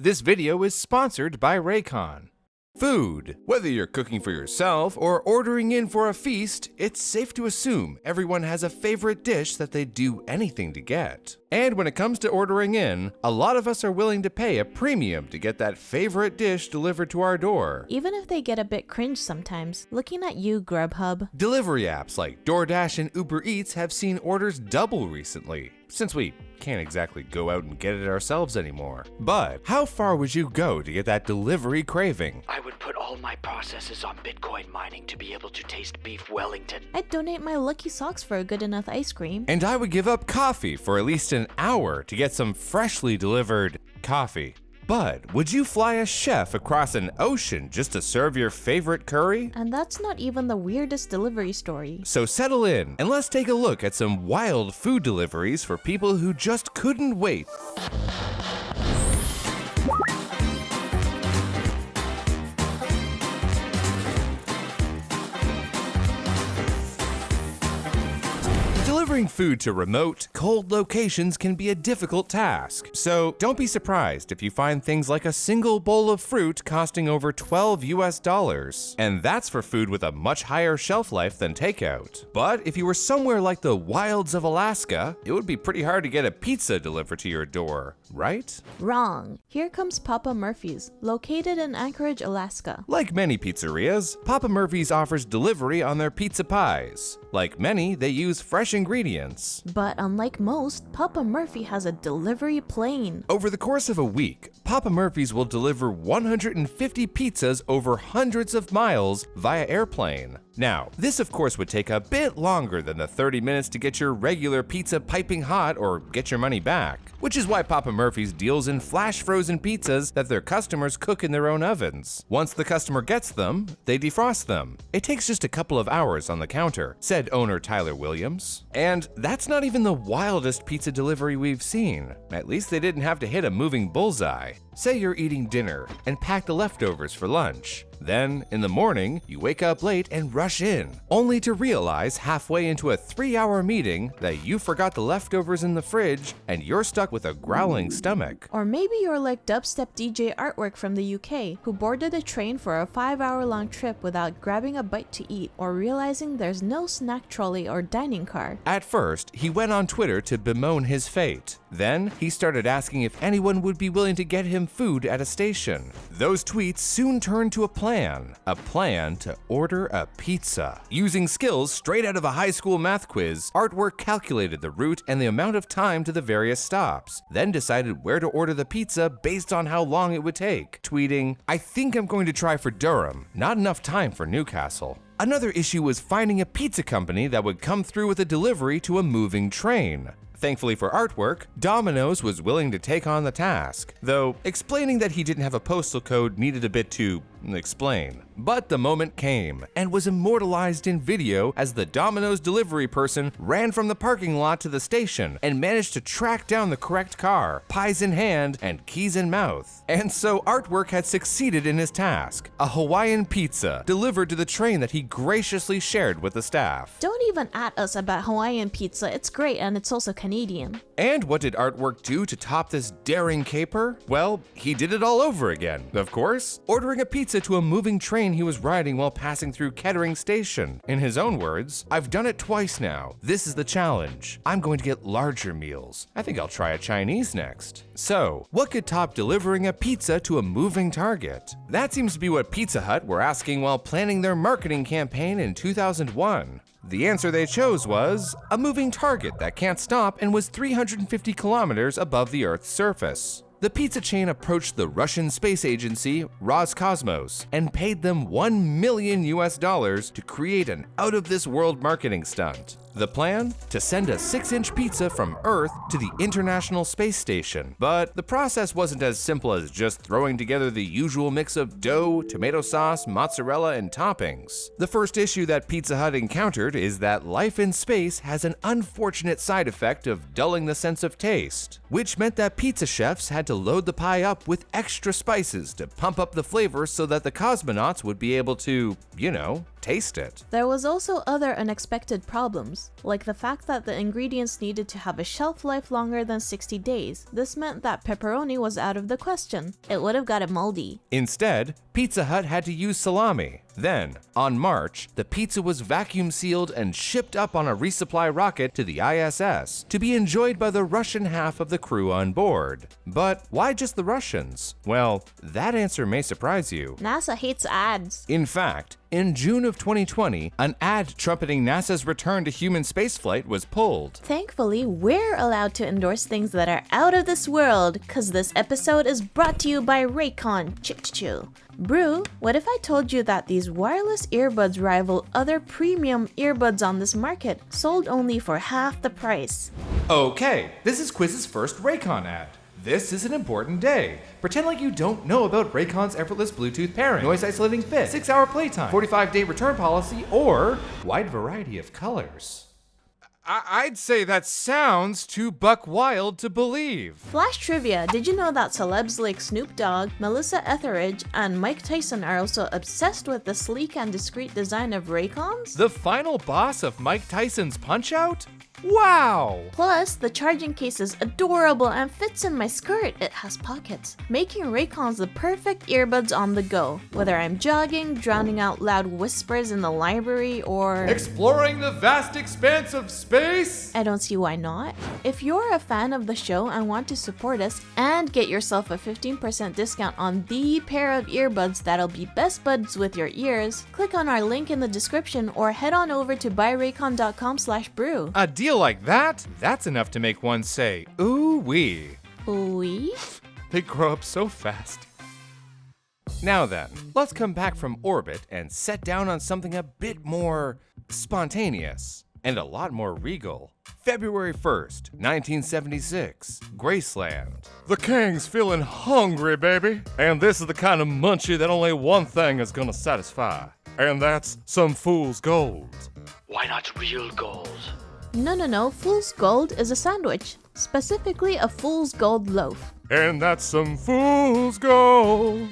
This video is sponsored by Raycon. Food. Whether you're cooking for yourself or ordering in for a feast, it's safe to assume everyone has a favorite dish that they'd do anything to get. And when it comes to ordering in, a lot of us are willing to pay a premium to get that favorite dish delivered to our door. Even if they get a bit cringe sometimes. Looking at you, Grubhub. Delivery apps like DoorDash and Uber Eats have seen orders double recently, since we can't exactly go out and get it ourselves anymore. But how far would you go to get that delivery craving? I would put all my processes on Bitcoin mining to be able to taste beef Wellington. I'd donate my lucky socks for a good enough ice cream. And I would give up coffee for at least an hour to get some freshly delivered coffee. But would you fly a chef across an ocean just to serve your favorite curry? And that's not even the weirdest delivery story. So settle in and let's take a look at some wild food deliveries for people who just couldn't wait. Delivering food to remote, cold locations can be a difficult task, so don't be surprised if you find things like a single bowl of fruit costing over $12 US. And that's for food with a much higher shelf life than takeout. But if you were somewhere like the wilds of Alaska, it would be pretty hard to get a pizza delivered to your door, right? Wrong. Here comes Papa Murphy's, located in Anchorage, Alaska. Like many pizzerias, Papa Murphy's offers delivery on their pizza pies. Like many, they use fresh ingredients. But unlike most, Papa Murphy has a delivery plane. Over the course of a week, Papa Murphy's will deliver 150 pizzas over hundreds of miles via airplane. Now, this of course would take a bit longer than the 30 minutes to get your regular pizza piping hot or get your money back, which is why Papa Murphy's deals in flash frozen pizzas that their customers cook in their own ovens. Once the customer gets them, they defrost them. It takes just a couple of hours on the counter, said owner Tyler Williams. And that's not even the wildest pizza delivery we've seen. At least they didn't have to hit a moving bullseye. Say you're eating dinner and pack the leftovers for lunch. Then, in the morning, you wake up late and rush in, only to realize halfway into a 3-hour meeting that you forgot the leftovers in the fridge and you're stuck with a growling stomach. Or maybe you're like dubstep DJ Artwork from the UK, who boarded a train for a 5-hour-long trip without grabbing a bite to eat or realizing there's no snack trolley or dining car. At first, he went on Twitter to bemoan his fate. Then, he started asking if anyone would be willing to get him food at a station. Those tweets soon turned to a plan to order a pizza. Using skills straight out of a high school math quiz, Artwork calculated the route and the amount of time to the various stops, then decided where to order the pizza based on how long it would take, tweeting, "I think I'm going to try for Durham, not enough time for Newcastle." Another issue was finding a pizza company that would come through with a delivery to a moving train. Thankfully for Artwork, Domino's was willing to take on the task, though explaining that he didn't have a postal code needed a bit to explain. But the moment came and was immortalized in video as the Domino's delivery person ran from the parking lot to the station and managed to track down the correct car, pies in hand and keys in mouth. And so Artwork had succeeded in his task, a Hawaiian pizza delivered to the train that he graciously shared with the staff. Don't even at us about Hawaiian pizza, it's great and it's also Canadian. And what did Artwork do to top this daring caper? Well, he did it all over again, of course, ordering a pizza to a moving train he was riding while passing through Kettering Station. In his own words, "I've done it twice now. This is the challenge. I'm going to get larger meals. I think I'll try a Chinese next." So, what could top delivering a pizza to a moving target? That seems to be what Pizza Hut were asking while planning their marketing campaign in 2001. The answer they chose was a moving target that can't stop and was 350 kilometers above the Earth's surface. The pizza chain approached the Russian space agency Roscosmos and paid them $1 million to create an out-of-this-world marketing stunt. The plan? To send a 6-inch pizza from Earth to the International Space Station. But the process wasn't as simple as just throwing together the usual mix of dough, tomato sauce, mozzarella, and toppings. The first issue that Pizza Hut encountered is that life in space has an unfortunate side effect of dulling the sense of taste, which meant that pizza chefs had to load the pie up with extra spices to pump up the flavor so that the cosmonauts would be able to, taste it. There was also other unexpected problems. rules, like the fact that the ingredients needed to have a shelf life longer than 60 days. This meant that pepperoni was out of the question. It would have gotten moldy. Instead, Pizza Hut had to use salami. Then, on March, the pizza was vacuum sealed and shipped up on a resupply rocket to the ISS to be enjoyed by the Russian half of the crew on board. But why just the Russians? Well, that answer may surprise you. NASA hates ads. In fact, in June of 2020, an ad trumpeting NASA's return to human spaceflight was pulled. Thankfully, we're allowed to endorse things that are out of this world, cause this episode is brought to you by Raycon. Chill. Brew, what if I told you that these wireless earbuds rival other premium earbuds on this market, sold only for half the price? Okay, this is Quiz's first Raycon ad. This is an important day. Pretend like you don't know about Raycon's effortless Bluetooth pairing, noise isolating fit, 6-hour playtime, 45-day return policy, or wide variety of colors. I'd say that sounds too buck wild to believe. Flash trivia, did you know that celebs like Snoop Dogg, Melissa Etheridge, and Mike Tyson are also obsessed with the sleek and discreet design of Raycons? The final boss of Mike Tyson's Punch-Out? Wow! Plus, the charging case is adorable and fits in my skirt. It has pockets, making Raycons the perfect earbuds on the go. Whether I'm jogging, drowning out loud whispers in the library, or exploring the vast expanse of space? I don't see why not. If you're a fan of the show and want to support us and get yourself a 15% discount on the pair of earbuds that'll be best buds with your ears, click on our link in the description or head on over to buyraycon.com/brew. A deal like that? That's enough to make one say, ooh-wee. Ooh-wee? They grow up so fast. Now then, let's come back from orbit and set down on something a bit more spontaneous and a lot more regal. February 1st, 1976, Graceland. The king's feeling hungry, baby. And this is the kind of munchie that only one thing is gonna satisfy. And that's some fool's gold. Why not real gold? No. Fool's Gold is a sandwich, specifically a Fool's Gold loaf. And that's some fool's gold.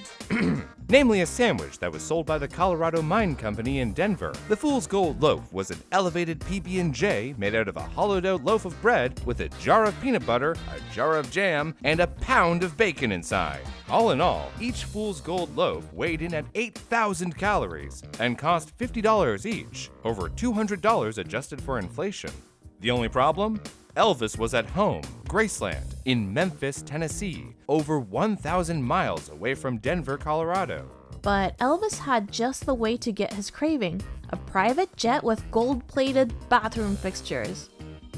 Namely, a sandwich that was sold by the Colorado Mine Company in Denver. The Fool's Gold loaf was an elevated PB&J made out of a hollowed out loaf of bread with a jar of peanut butter, a jar of jam, and a pound of bacon inside. All in all, each Fool's Gold loaf weighed in at 8,000 calories and cost $50 each, over $200 adjusted for inflation. The only problem? Elvis was at home, Graceland, in Memphis, Tennessee, over 1,000 miles away from Denver, Colorado. But Elvis had just the way to get his craving, a private jet with gold-plated bathroom fixtures.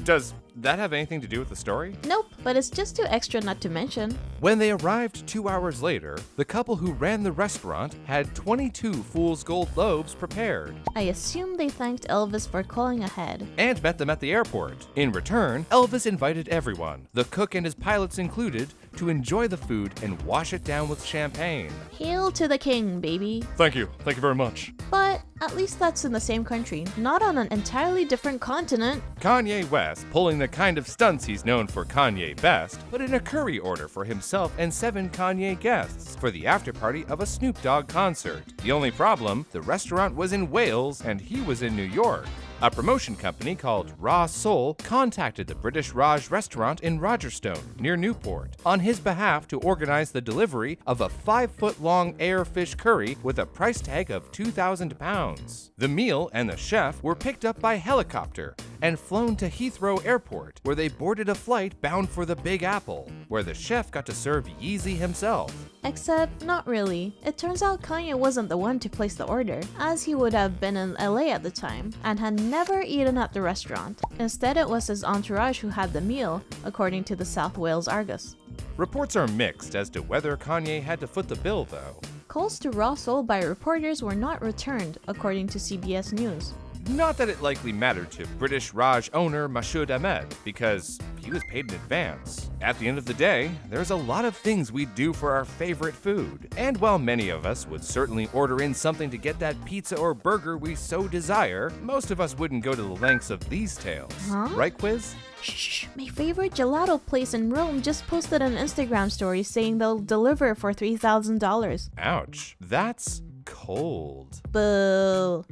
Does that have anything to do with the story? Nope, but it's just too extra not to mention. When they arrived 2 hours later, the couple who ran the restaurant had 22 Fool's Gold loaves prepared. I assume they thanked Elvis for calling ahead. And met them at the airport. In return, Elvis invited everyone, the cook and his pilots included, to enjoy the food and wash it down with champagne. Hail to the king, baby. Thank you very much. But at least that's in the same country, not on an entirely different continent. Kanye West, pulling the kind of stunts he's known for Kanye best, put in a curry order for himself and 7 Kanye guests for the after-party of a Snoop Dogg concert. The only problem, the restaurant was in Wales and he was in New York. A promotion company called Raw Soul contacted the British Raj restaurant in Rogerstone, near Newport, on his behalf to organize the delivery of a 5-foot-long air fish curry with a price tag of £2,000. The meal and the chef were picked up by helicopter and flown to Heathrow Airport, where they boarded a flight bound for the Big Apple, where the chef got to serve Yeezy himself. Except, not really. It turns out Kanye wasn't the one to place the order, as he would have been in LA at the time, and had never eaten at the restaurant. Instead, it was his entourage who had the meal, according to the South Wales Argus. Reports are mixed as to whether Kanye had to foot the bill, though. Calls to Raw Soul by reporters were not returned, according to CBS News. Not that it likely mattered to British Raj owner Mashoud Ahmed, because he was paid in advance. At the end of the day, there's a lot of things we do for our favorite food. And while many of us would certainly order in something to get that pizza or burger we so desire, most of us wouldn't go to the lengths of these tales. Huh? Right, Quiz? Shh, my favorite gelato place in Rome just posted an Instagram story saying they'll deliver for $3,000. Ouch. That's cold. Boo.